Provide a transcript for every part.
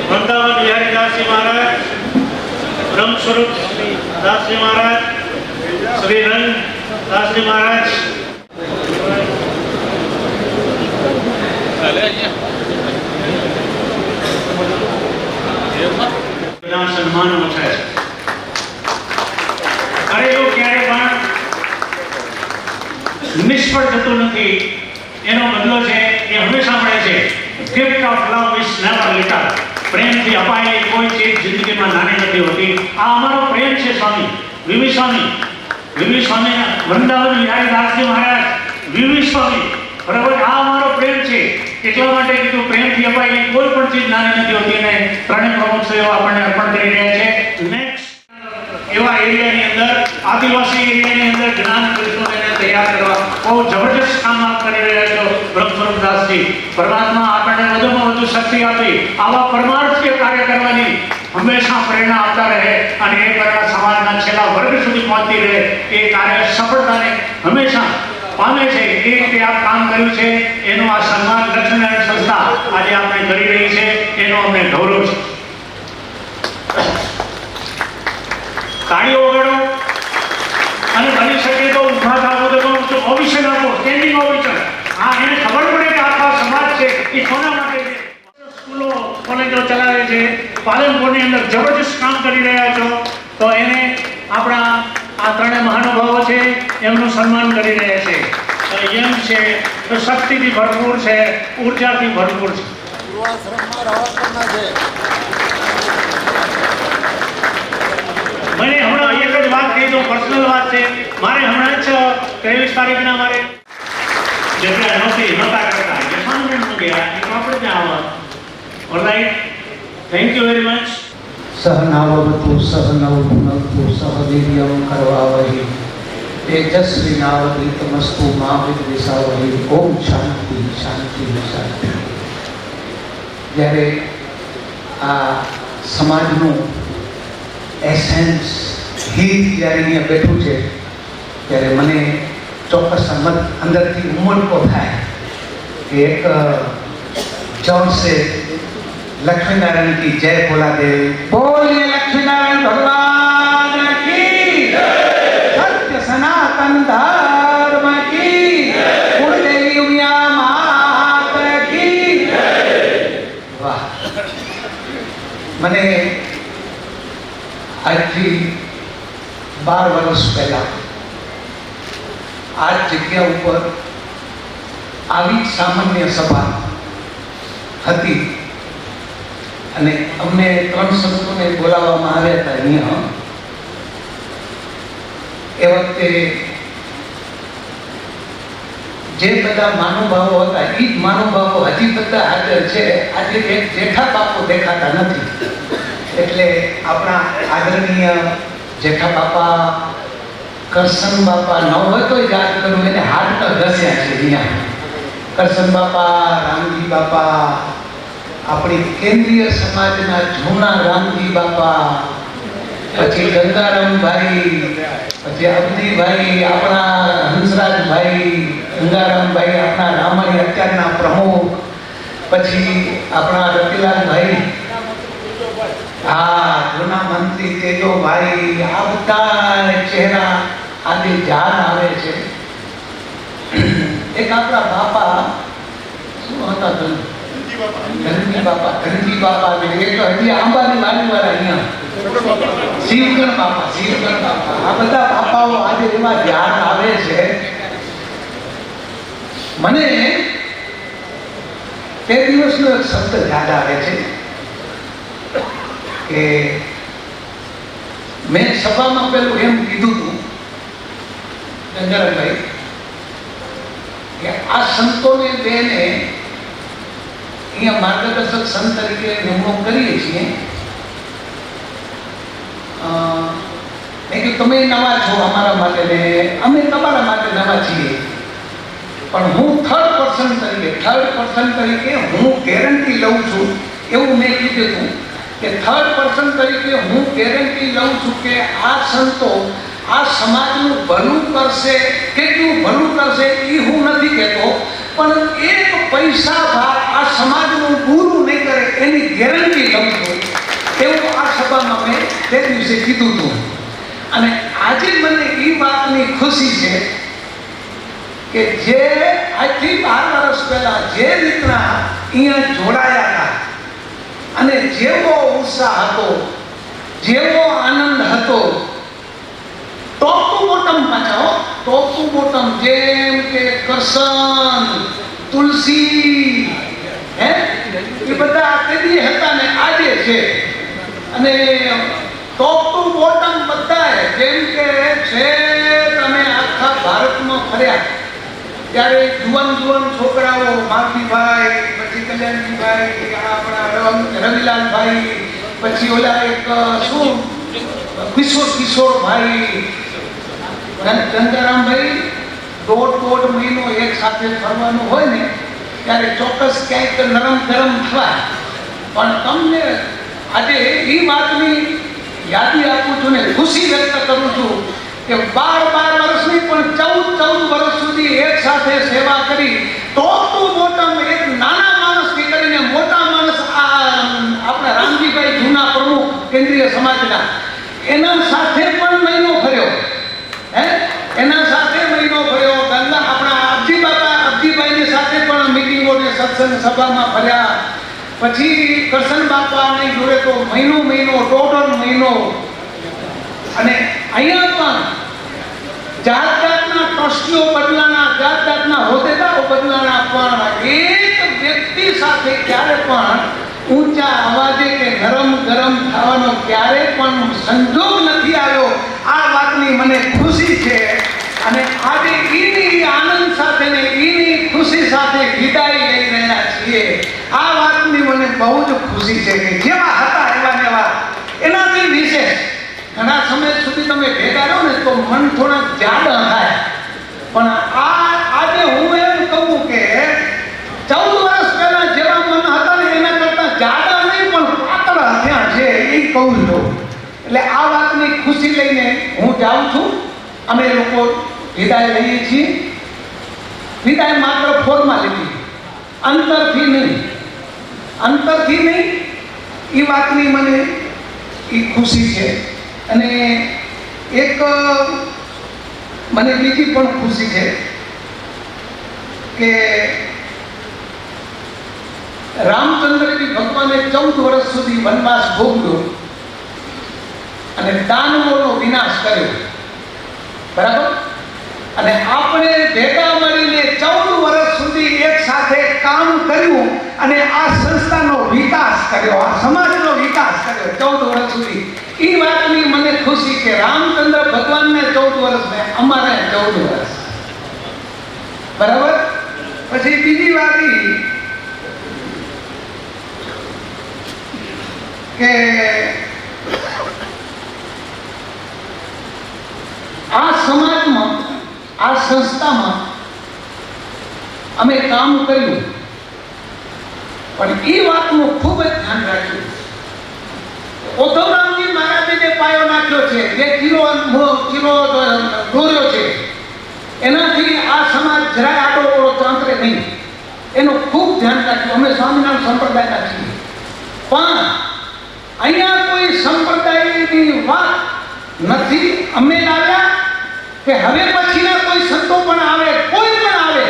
વૃંદાવન બિહારી દાસજી મહારાજ, બ્રહ્મ સ્વરૂપ દાસજી મહારાજ, શ્રી રંગ દાસજી મહારાજ, બધા સન્માનો છે. કરેલું ક્યારે પણ નિષ્ફળ જતું નથી, એનો બદલો છે એ હંમેશા મળે છે. Gift of love is never little. પ્રેમથી અપાયેલી કોઈ ચીજ જિંદગીમાં નાની નથી હોતી. આ અમારો પ્રેમ છે સ્વામી વિવી સ્વામી, વૃંદાવન બિહારી દાસજી મહારાજ, વિવી સ્વામી, બરાબર. આ અમારો પ્રેમ છે. એટલા માટે કીધું પ્રેમથી અપાયેલી કોઈ પણ ચીજ નાની નથી હોતી. અને ત્રણેય પ્રમુખ સેવા આપણને અર્પણ કરી રહ્યા છે. નેક્સ્ટ એવા એરિયાની અંદર, આદિવાસી એરિયાની અંદર જ્ઞાન કૃષ્ણને તૈયાર કરવા બહુ જબરજસ્ત કામ આપ કરી રહ્યા છો બ્રહ્મ સ્વરૂપ દાસજી. પરમાત્મા આપણને વધુમાં વધુ શક્તિ આપી આવા પરમાર્થીય કાર્ય કરવાની હંમેશા પ્રેરણા આપતા રહે અને એ પ્રેરણા સમાજના છેલ્લા વર્ગ સુધી પહોંચતી રહે. એ કાર્ય સફળતાને હંમેશા પામે છે. એ રીતે આપ કામ કર્યું છે એનું આ સન્માન લક્ષ્મીનારાયણ સંસ્થા આજે આપણે કરી રહી છે, એનો અમને ગૌરવ છે. તાળીઓ વગાડો અને બની શકે તો ઉભા થાવો તો ઓડિશન આપો, સ્ટેન્ડિંગ ઓડિશન. હા, એને ખબર પડે કે આખા સમાજ છે એ કોના માટે છે. સ્કૂલો કોલેજો ચલાવે છે, પાલનપુરની અંદર જબરજસ્ત કામ કરી રહ્યા છો, તો એને આપણા આ ત્રણેય મહાનુભાવો છે એમનું સન્માન કરી રહ્યા છે. યંગ છે, શક્તિથી ભરપૂર છે, ઉર્જાથી ભરપૂર છે. મને હમણાં એક જ વાત કહી દઉં, પર્સનલ વાત છે. મારે હમણાં જ 23 તારીખના મારે જગ્યા નહોતા કરતા, એસાઇનમેન્ટ ગયા, એ આપણે ત્યાં આવવા. Alright, thank you very much. સહનાવતુ સહનૌ ભુનક્તુ સહ વીર્યં કરવાવહૈ તેજસ્વિનાવધીતમસ્તુ મા વિદ્વિષાવહૈ. ઓમ શાંતિ શાંતિ શાંતિ. જ્યારે આ સમાજનું એસેન્સ હિત જ્યારે અહીંયા બેઠું છે ત્યારે મને ચોક્કસ અંદરથી ઉમળકો થાય કે એક જળ છે લક્ષ્મીનારાયણ કી જય બોલા દે. બોલીએ લક્ષ્મીનારાયણ ભગવાન કી સત્ય સનાતન ધર્મ કી કુળદેવી ઉમિયા માત કી. વાહ. મને આજથી 12 વર્ષ પહેલા આ જગ્યા ઉપર આવી સામાન્ય સભા હતી અને અમને 3 સંતોને બોલાવવામાં આવ્યા હતા અહીંયા. એ વખતે જે બધા મહાનુભાવો હતા એ જ મહાનુભાવો હજી બધા હાજર છે. આજે એક જેઠા બાપુ દેખાતા નથી, એટલે આપણા આદરણીય જેઠા બાપા, કરશન બાપા ન હોય તો યાદ કરું, એને હાથ તો ઘસ્યા છે અહીંયા. કરશન બાપા, રામજી બાપા, આપણી કેન્દ્રીય સમાજના જૂના રામજી બાપા, પછી ગંગારામભાઈ, પછી અબજીભાઈ, આપણા હંસરાજભાઈ, ગંગારામભાઈ આપણા રામાયણ અત્યારના પ્રમુખ, પછી આપણા રતિલાલભાઈ, હા જૂના મંત્રી તેજોભાઈ, આ બધા ચહેરા આજે ધ્યાન આવે છે. એક આપણા બાપા શું હતા, ધનજી બાપા, એક હજી આંબાની વાડીવાળા અહીંયા શિવગણ બાપા, આ બધા બાપાઓ આજે એમાં ધ્યાન આવે છે. મને તે દિવસનો એક શબ્દ યાદ આવે છે કે મેં સભામાં પેલું એમ કીધું હતું ગંગારામભાઈ કે આ સંતોને બેને અહીંયા માર્ગદર્શક સંત તરીકે નિમણૂક કરીએ છીએ. મેં કીધું તમે નવા છો અમારા માટે ને અમે તમારા માટે નવા છીએ, પણ હું થર્ડ પર્સન તરીકે હું ગેરંટી લઉં છું એવું મેં કીધું હતું કે થર્ડ પર્સન તરીકે હું ગેરંટી લઉં છું કે આ સંતો આ સમાજનું ભલું કરશે. કેટલું ભલું કરશે એ હું નથી કહેતો, પણ એક પૈસા ભાગ આ સમાજનું પૂરું નહીં કરે સભામાં મેં તે દિવસે કીધું હતું. અને આજે મને એ વાતની ખુશી છે કે જે આજથી 12 વર્ષ પહેલા જે રીતના અહીંયા જોડાયા હતા અને જેવો ઉત્સાહ હતો, જેવો આનંદ હતો, ટોપ ટુ બોટમ પાછા, ટોપ ટુ બોટમ, જેમ કે કરશન, તુલસી, હે એ બધા તેદી હતા ને આજે છે. અને ટોપ ટુ બોટમ બધા જેમ કે છે તમે આખા ભારતમાં ફર્યા ત્યારે જુવાન છોકરાઓ માલતીભાઈ, પછી કલ્યાણજીભાઈ, આપણા રવિલાલભાઈ, પછી ઓલા એક શું કિશોરભાઈ, ગંગારામભાઈ, દોઢ મહિનો એક સાથે ફરવાનું હોય ને ત્યારે ચોક્કસ ક્યાંક નરમ ગરમ થવાય. પણ તમને આજે એ વાતની યાદી આપું છું ને ખુશી વ્યક્ત કરું છું કે 12 વર્ષની પણ 14 વર્ષ સુધી એક સાથે સેવા કરી. ટોપ ટુ બોટમ એક નાના માણસથી કરીને મોટા માણસ, આપણા રામજીભાઈ જૂના પ્રમુખ કેન્દ્રીય સમાજના, એના સાથે પણ મહિનો ફર્યો, હે એના સાથે મહિનો ફર્યો. ગંગા આપણા અબજીભાઈની સાથે પણ મિટિંગોને સત્સંગ સભામાં ફર્યા. પછી કરશન બાપાની જોડે તો મહિનો દોઢ મહિનો. અને અહીંયા પણ જાતના ટ્રસ્ટીઓ બદલાના, જાતના હોદ્દેદારો બદલાના, પણ એક વ્યક્તિ સાથે ક્યારે પણ ઊંચા અવાજે કે નરમ ગરમ થવાનો ક્યારે પણ સંજોગ નથી આવ્યો. આ વાતની મને ખુશી છે. અને આજે એની આનંદ સાથે ને એની ખુશી સાથે વિદાય લઈ રહ્યા છીએ. આ વાતની મને બહુ જ ખુશી છે કે જેવા હતા એવા ને એવા, એનાથી વિશેષ ઘણા સમય સુધી તમે ભેગા રહો ને તો મન થોડા જાડા થાય. પણ આજે હું એમ કહું કે 14 વર્ષ પહેલા જેવા મન હતા ને એના કરતા જાડા નહીં પણ પાતળા થયા છે એ કહું છું. એટલે આ વાતની ખુશી લઈને હું જાઉં છું. અમે લોકો વિદાય લઈએ છીએ. વિદાય માત્ર ફોર્માલિટી, અંતરથી નહીં એ વાતની મને એ ખુશી છે. અને એક મને બીજી પણ ખુશી છે કે રામચંદ્રજી ભગવાને 14 વર્ષ સુધી વનવાસ ભોગવ્યો અને દાનવોનો વિનાશ કર્યો, બરાબર? અને આપણે ભેગા મળીને 14 વર્ષ સુધી એક સાથે કામ કર્યું અને આ સંસ્થાનો વિકાસ કર્યો, આ સમાજનો વિકાસ કર્યો 14 વર્ષ સુધી. એ વાતની મને ખુશી કે રામચંદ્ર ભગવાનને 14 વર્ષ ને અમારે 14 વર્ષ, બરાબર? પછી બીજી વાત કે આ સમાજમાં, આ સંસ્થામાં અમે કામ કર્યું, પણ એ વાતનું ખૂબ જ ધ્યાન રાખ્યું. ઉદ્ધવરામજી મહારાજે જે પાયો નાખ્યો છે, જે કિલો દોર્યો છે, એનાથી આ સમાજ જરાય આડો ચાંતરે નહીં, એનું ખૂબ ધ્યાન રાખ્યું. અમે સ્વામિનારાયણ સંપ્રદાયના છીએ, પણ અહીંયા કોઈ સંપ્રદાયની વાત નથી અમે લાવ્યા કે હવે પછીના કોઈ સંતો પણ આવે, કોઈ પણ આવે,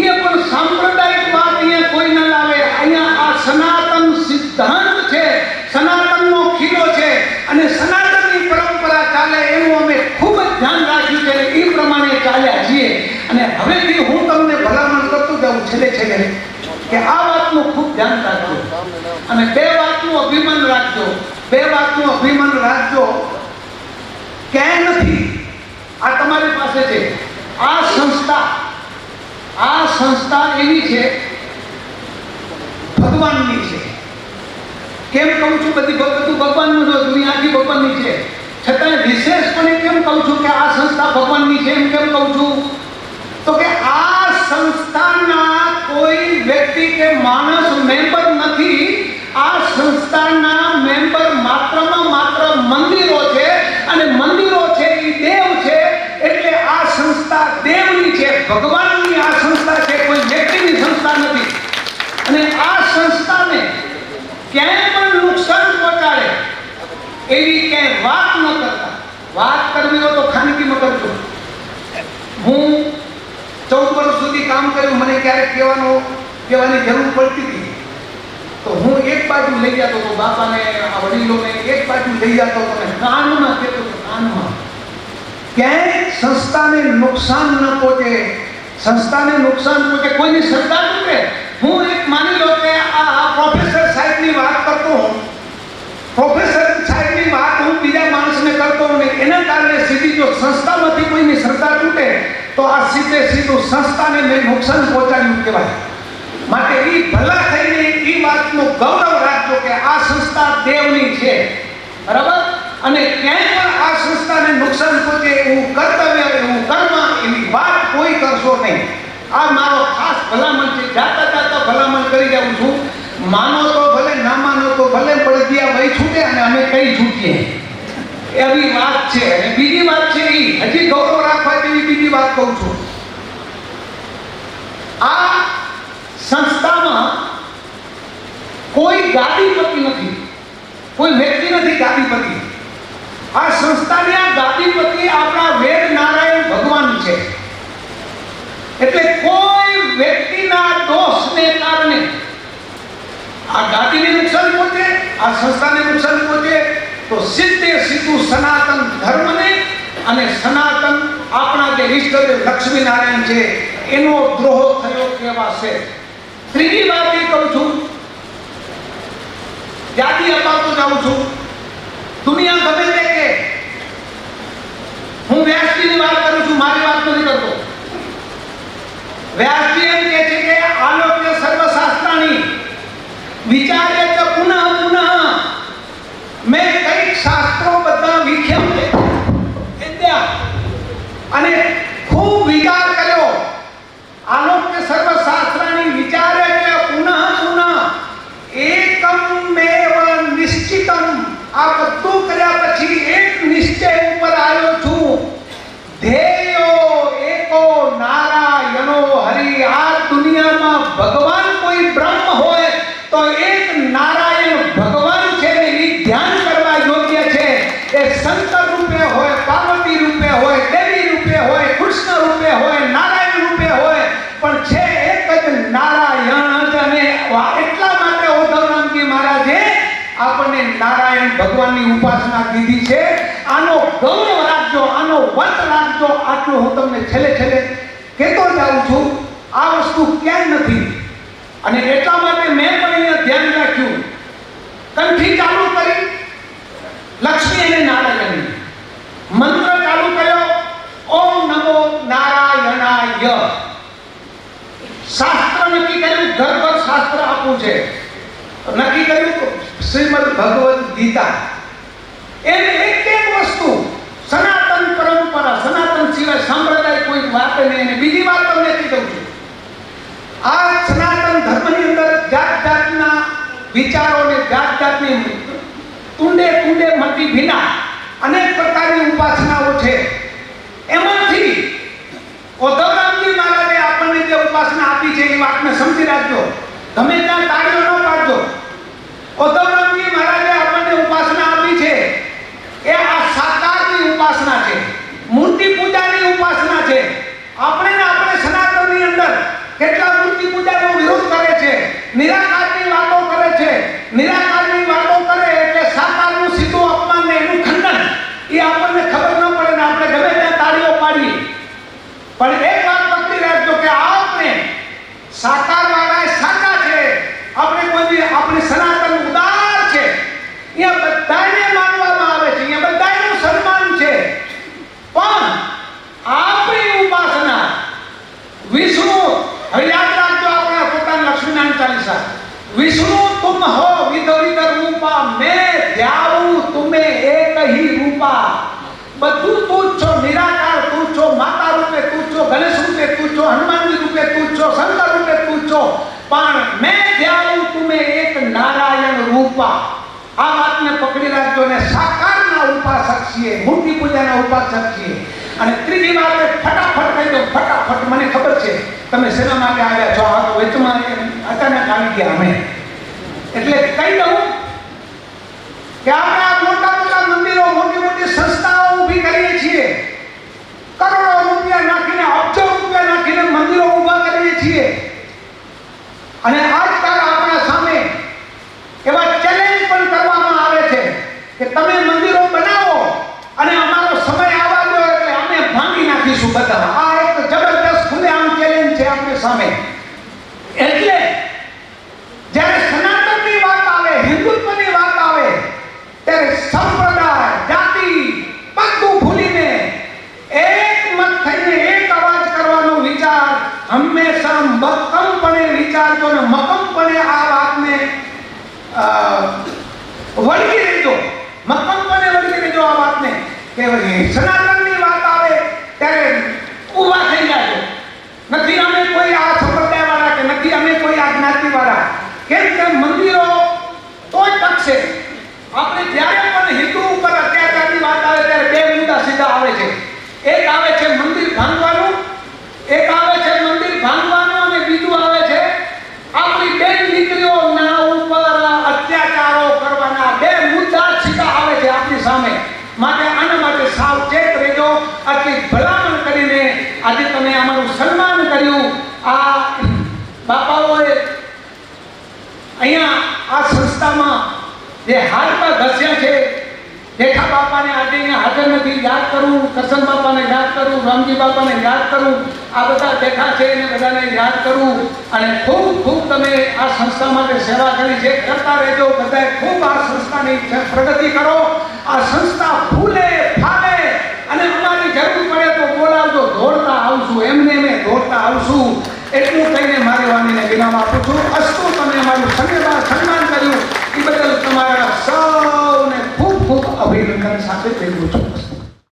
એ પણ સાંપ્રદાયિક વાત અહીંયા કોઈ ન લાવે. અહીંયા આ સનાતન સિદ્ધાંત છે, સનાતનનો ખીલો છે અને સનાતનની પરંપરા ચાલે એનું અમે ખૂબ જ ધ્યાન રાખ્યું છે. એ પ્રમાણે ચાલ્યા છીએ. અને હવેથી હું તમને ભલામણ કરતો જાઉં છેલ્લે કે આ વાતનું ખૂબ ધ્યાન રાખજો અને બે વાતનું અભિમાન રાખજો. ક્યાંય નથી, આ તમારી પાસે છે. આ સંસ્થા એવી છે, ભગવાનની છે. કેમ કહું છું? બધું ભગવાનનું જો દુનિયાથી ભગવાનની છે, છતાં વિશેષપણે કેમ કહું છું કે આ સંસ્થા ભગવાનની છે? એમ કેમ કહું છું? તો કે આ સંસ્થાના કોઈ વ્યક્તિ કે માણસ મેમ્બર નથી. આ સંસ્થાના મેમ્બર માત્રમાં માત્ર મંદિરો છે અને મંદિરો છે એ દેવ છે. એટલે આ સંસ્થા દેવની છે, ભગવાનની આ સંસ્થા છે, કોઈ વ્યક્તિની સંસ્થા નથી. અને આ સંસ્થાને ક્યાંય પણ નુકસાન પહોંચાડે એવી ક્યાંય વાત ન કરતા. વાત કરવી હોય તો ખાનગીમાં કરજો. હું 14 વર્ષ સુધી કામ કર્યું, મને ક્યારેક કહેવાની જરૂર પડતી હતી તો હું એક બાજુ લઈ જતો હતો, બાપાને આ વડીલોને એક બાજુ લઈ જતો હતો ને કાનમાં કહેતો હતો, કાનમાં ક્યાંય સંસ્થાને નુકસાન ન પહોંચે, સંસ્થાને નુકસાન પહોંચે, કોઈની શ્રદ્ધા તૂટે. હું એક માની લો કે આ પ્રોફેસર સાહેબની વાત કરતો હું, પ્રોફેસર સાહેબની વાત હું બીજા માણસને કરતો હું ને એના કારણે સીધી જો સંસ્થામાંથી કોઈની શ્રદ્ધા તૂટે તો આ સીધું સંસ્થાને મેં નુકસાન પહોંચાડ્યું કહેવાય. માટે એ ભલા થઈને એ વાતનું ગૌરવ રાખજો કે આ સંસ્થા દેવની છે, બરાબર, અને ક્યાંય પણ આ સંસ્થાને નુકસાન પહોંચે એવું કર્તવ્ય, એવું કર્મ, એવી વાત કોઈ કરશો નહીં. આ મારો ખાસ ભલામણ છે. જાતા ભલામણ કરી જાઉં છું. માનો તો ભલે, ના માનો તો ભલે, પડદિયા વહી છૂટે અને અમે કઈ છૂટીએ એવી વાત છે. અને બીજી વાત છે એ હજી ગૌરવ રાખવા જેવી બીજી વાત કહું છું. આ સંસ્થામાં કોઈ ગાદીપતિ નથી, કોઈ વ્યક્તિ નથી ગાદીપતિ. આ સંસ્થાની આ ગાદીપતિ આપણા વેદ નારાયણ ભગવાન છે. એટલે કોઈ વ્યક્તિના દોષને કારણે આ ગાદીને નુકસાન પહોંચે, આ સંસ્થાને નુકસાન પહોંચે તો સીધું સનાતન ધર્મને અને સનાતન આપણા જે ઈષ્ટદેવ લક્ષ્મી નારાયણ છે એનો દ્રોહ થયો કહેવાશે. ત્રીજી વાત એ કહું છું, યાદી અપાવતો જાઉં છું. દુનિયા ગમે તે કે હું વ્યાસજીની વાત કરું છું, મારી વાત નથી કરતો. વ્યાસજી એમ કહે છે કે આલોક્ય સર્વશાસ્ત્રાણી વિચાર્ય ચ પુનઃ પુનઃ. મેં કઈક શાસ્ત્રો બધા વિખ્યા અને ખૂબ વિચાર કર્યો. આલોક્ય સર્વશાસ્ત્રાણી વિચાર્ય ચ પુનઃ પુનઃ એકમેવ નિશ્ચિતમ. આ બધું કર્યા પછી એક નિશ્ચય ઉપર આવ્યો છું. ધ્યેયો એકો નારાયણો હરિ. આ દુનિયામાં ભગવાન કોઈ બ્રહ્મ હોય તો એક નારાયણ ભગવાન છે ને એ ધ્યાન કરવા યોગ્ય છે. એ શંકર રૂપે હોય, પાર્વતી રૂપે હોય, દેવી રૂપે હોય, કૃષ્ણ રૂપે હોય, નારાયણ રૂપે હોય, પણ છે એક જ નારાયણ જ. અને એટલા માટે ઉદ્ધવરામજી મહારાજે આપણને નારાયણ ભગવાનની ઉપાસના દીધી છે. આનો ગૌરવ રાખજો, આનો વટ રાખજો. આટલું હું તમને છેલ્લે કહેતો જાઉં છું. આ વસ્તુ ક્યાંય નથી. અને એટલા માટે મેં પણ અહીંયા ધ્યાન રાખ્યું, કંઠી ચાલુ કરી લક્ષ્મી અને નારાયણ, મંત્ર ચાલુ કર્યો ઓમ નમો નારાયણાય. શાસ્ત્ર નક્કી કર્યું, ઘર શાસ્ત્ર આપવું છે, નક્કી કર્યું શ્રીમદ ભગવદ ગીતા. એમ એક વસ્તુ સનાતન પરંપરા, સનાતન સિવાય સંપ્રદાય કોઈ વાત નહીં. અને બીજી વાત તમને કહી દઉં છું, આ સનાતન ધર્મની અંદર જાતના વિચારો ને જાતની તુંડે મટી ભીના અનેક પ્રકારની ઉપાસનાઓ છે. એમાંથી ઉદ્ધવરામજી મહારાજે આપણને જે ઉપાસના આપી છે એ વાતને સમજી રાખજો. ગમે ત્યાં તાળીઓ ન પાડજો. ઉદ્ધવરામજી મહારાજે આપણને ઉપાસના આપી છે એ આ સાકારની ઉપાસના છે, મૂર્તિ પૂજાની ઉપાસના છે. આપણે સનાતનની અંદર કેટલા મૂર્તિ પૂજાનો વિરોધ કરે છે, નિરાકારની વાતો કરે છે. નિરાકારની વાતો કરે એટલે સાકારનું સીધું અપમાન ને એનું ખંડન એ આપણને ખબર ન પડે ને આપણે ગમે ત્યાં તાળીઓ પાડીએ. પણ એક વાત પકડી રાખજો કે આપણે સાકાર વાળા સાચા છે, આપણે આપણી સનાતન ઉદાર છે. અહીંયા બધાને માનવામાં આવે છે, અહીંયા બધાનું સન્માન છે. પણ આપણી ઉપાસના વિષ્ણુ, હવે યાદ રાખજો આપણા પોતાના લક્ષ્મીનારાયણ ચાલીસા, વિષ્ણુ તુમ હો વિધ રૂપા, મેં ધ્યાવું તુમે એક હી રૂપા. બધું તું છો, નિરાકાર તું છો, માતા રૂપે તું છો, ગણેશ રૂપે તું છો, હનુમાનજી રૂપે તું છો, શંકર રૂપે તું છો, પણ મેં ધ્યાવું તુમે એક નારાયણ રૂપા. આ વાતને પકડી રાખજો. ને સાકારના ઉપાસક છીએ, મૂર્તિ પૂજાના ઉપાસક છીએ. અને ત્રીજી વાત ફટાફટ કહી દો, ફટાફટ. મને ખબર છે તમે શેના માટે આવ્યા છો, આ તો વેચમાં અચાનક આવી ગયા અમે. એટલે કહી દઉં કે આપણે આ મોટા અને આજકાલ આપણા સામે એવા ચેલેન્જ પણ કરવામાં આવે છે કે તમે મંદિરો બનાવો અને અમારો સમય આવવા દો એટલે અમે ભાંગી નાખીશું બધા. આ એક જબરદસ્ત ખુલ્લેઆમ ચેલેન્જ છે આપણી સામે. એટલે જ્યારે સનાતનની વાત આવે, હિન્દુત્વની વાત આવે, ત્યારે સંપ્રદાય, જાતિ બધું ભૂલીને એકમત થઈને એક અવાજ કરવાનો વિચાર હંમેશા મક્કમપણે વિચારજો ને મક્કમપણે આ વાતને વળગી રહેજો. મક્કમપણે વળગી રહેજો આ વાતને કે સનાતનની વાત આવે ત્યારે ઊભા થઈ જાજો. નથી અમે કોઈ આ સંપ્રદાય વાળા કે નથી અમે કોઈ આ જ્ઞાતિ વાળા. કેમ કે મંદિરો તો જ ટકશે. આપણે જ્યારે પણ હિન્દુ ઉપર અત્યાચારની વાત આવે ત્યારે બે મુદ્દા સીધા આવે છે. એક આવે છે મંદિર ભાંગવાનું, એક આવે છે મંદિર ભાંગવાનું અને બીજું આવે છે આપણી બેન દીકરીઓના ઉપર અત્યાચારો કરવાના. બે મુદ્દા સીધા આવે છે આપણી સામે. માટે આના માટે સાવચેત રહેજો. આટલી ભલામણ કરીને આજે તમે અમારું સન્માન કર્યું. આ બાપાઓએ અહીંયા આ સંસ્થામાં જે હાડકા ઘસ્યા છે, જેઠા બાપાને આજે અહીંયા હાજર નથી, યાદ કરું. કરશન બાપાને યાદ કરું, રામજી બાપાને યાદ કરું. આ બધા બેઠા છે એને બધાને યાદ કરું. અને ખૂબ ખૂબ તમે આ સંસ્થા માટે સેવા કરી છે. કરતા રહેજો. બધાએ ખૂબ આ સંસ્થાની પ્રગતિ કરો. આ સંસ્થા ફૂલે ફાલે અને અમારી જરૂર પડે તો બોલાવજો. દોડતા આવશું, એમને મેં દોડતા આવશું. એટલું કહીને મારી વાણીને વિરામ આપું છું. અસ્તુ તમે અમારું સન્માન કર્યું એ બદલ તમારા સૌને ખૂબ ખૂબ અભિનંદન સાથે કહેવું છું.